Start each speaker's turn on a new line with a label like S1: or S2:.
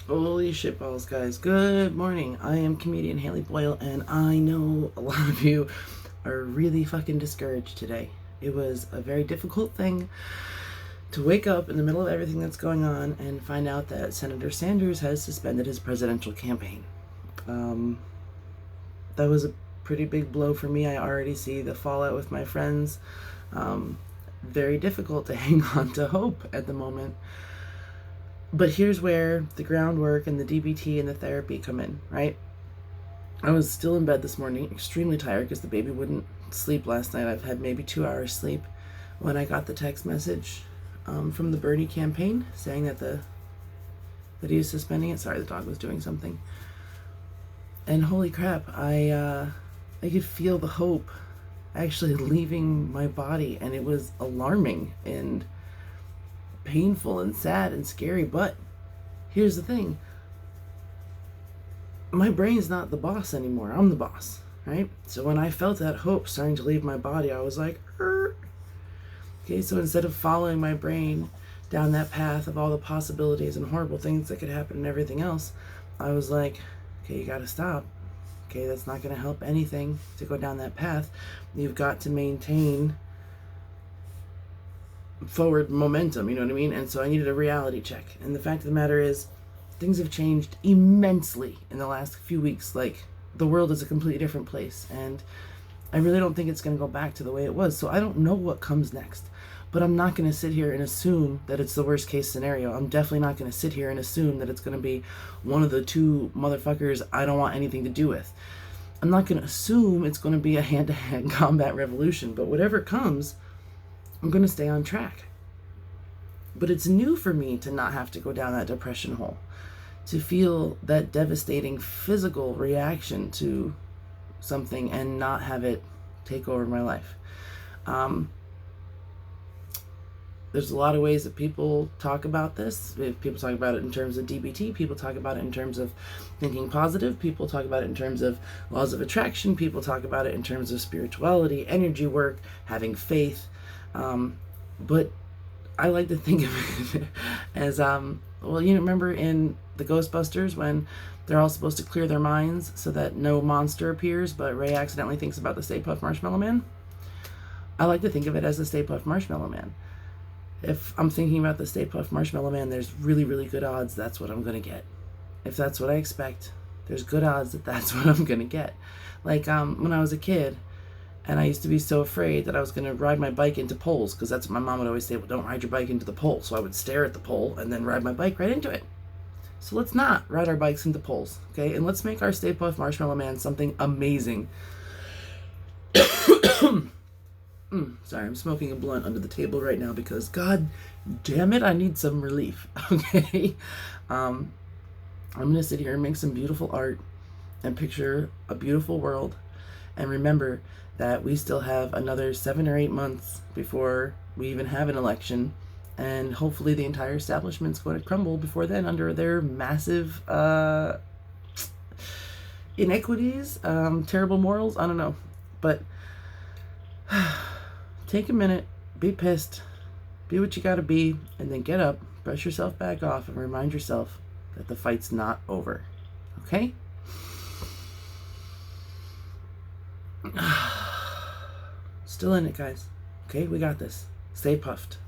S1: Holy shitballs, guys. Good morning. I am comedian Haley Boyle, and I know a lot of you are really fucking discouraged today. It was a very difficult thing to wake up in the middle of everything that's going on and find out that Senator Sanders has suspended his presidential campaign. That was a pretty big blow for me. I already see the fallout with my friends. Very difficult to hang on to hope at the moment. But here's where the groundwork and the DBT and the therapy come in, right? I was still in bed this morning, extremely tired because the baby wouldn't sleep last night. I've had maybe 2 hours sleep when I got the text message from the Bernie campaign saying that he was suspending it. Sorry, the dog was doing something. And holy crap, I could feel the hope actually leaving my body, and it was alarming and painful and sad and scary. But here's the thing, my brain's not the boss anymore. I'm the boss, right? So when I felt that hope starting to leave my body, I was like, okay, so instead of following my brain down that path of all the possibilities and horrible things that could happen and everything else, I was like, okay, you gotta stop. Okay, that's not gonna help anything to go down that path. You've got to maintain forward momentum, you know what I mean? And so I needed a reality check. And the fact of the matter is, things have changed immensely in the last few weeks. Like, the world is a completely different place, and I really don't think it's going to go back to the way it was. So I don't know what comes next, but I'm not going to sit here and assume that it's the worst case scenario. I'm definitely not going to sit here and assume that it's going to be one of the two motherfuckers I don't want anything to do with. I'm not going to assume it's going to be a hand-to-hand combat revolution, but whatever comes, I'm going to stay on track. But it's new for me to not have to go down that depression hole, to feel that devastating physical reaction to something and not have it take over my life. There's a lot of ways that people talk about this. People talk about it in terms of DBT. People talk about it in terms of thinking positive. People talk about it in terms of laws of attraction. People talk about it in terms of spirituality, energy work, having faith. But I like to think of it as, well, you remember in the Ghostbusters when they're all supposed to clear their minds so that no monster appears, but Ray accidentally thinks about the Stay Puft Marshmallow Man? I like to think of it as the Stay Puft Marshmallow Man. If I'm thinking about the Stay Puft Marshmallow Man, there's really, really good odds that's what I'm going to get. If that's what I expect, there's good odds that that's what I'm going to get. Like, when I was a kid, and I used to be so afraid that I was going to ride my bike into poles, because that's what my mom would always say, well, don't ride your bike into the pole. So I would stare at the pole and then ride my bike right into it. So let's not ride our bikes into poles, okay? And let's make our Stay Puft Marshmallow Man something amazing. Sorry, I'm smoking a blunt under the table right now because, god damn it, I need some relief, okay? I'm going to sit here and make some beautiful art and picture a beautiful world, and remember that we still have another 7 or 8 months before we even have an election, and hopefully the entire establishment's going to crumble before then under their massive inequities, terrible morals, I don't know. But take a minute, be pissed, be what you gotta be, and then get up, brush yourself back off, and remind yourself that the fight's not over, okay? Still in it, guys. Okay, we got this. Stay puffed.